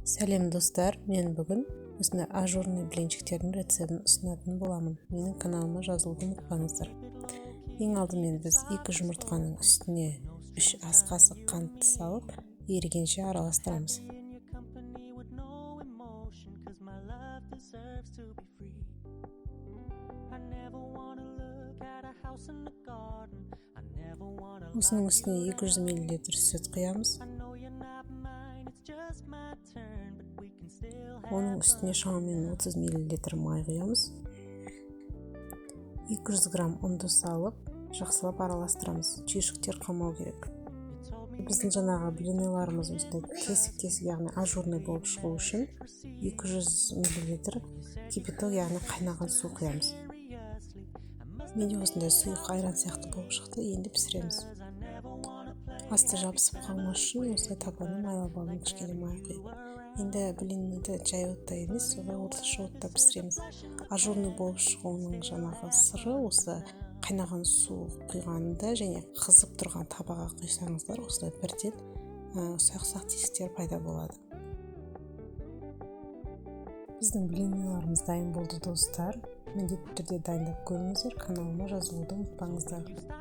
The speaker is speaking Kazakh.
Сәлем достар, мен бүгін осындай ажурный блинчиктердің рецептін ұсынатын боламын. Менің каналыма жазылуды ұмытпаңыздар. Ең алдымен біз 2 жұмыртқаның үстіне 3 ас қасық қант салып, ерігенше араластырамыз. Осының үстіне 200 мл сүт құямыз. Оның үстіне шамамен 30 мл май құямыз. 200 грамм ұнды салып, жақсылап араластырамыз. Түйіршіктер қалмау керек. Біздің жаңағы блиныларымыз осындай тесік-тесік, яғни ажурный болып шығу үшін 200 мл кипяток, яғни қайнаған су құямыз. Менде осындай сұйық айран сияқты болып шықты, енді пісіреміз. Асты жабысып қалмас үшін осылай табаны майлап алып кішкене май құйып. Енді блинді жай отта емес, солай орташа отта пісіреміз. Ажурный болып шығуының жаңағы сыры осы қайнаған су құйғанда және қызып тұрған табаға құйсаңыздар, осылай бірден ұсақ-ұсақ тесіктер пайда болады. Біздің блинларымыз дайын болды достар. Міндетті түрде дайындап көріңіздер, каналыма жазылуды ұмытпаңыздар.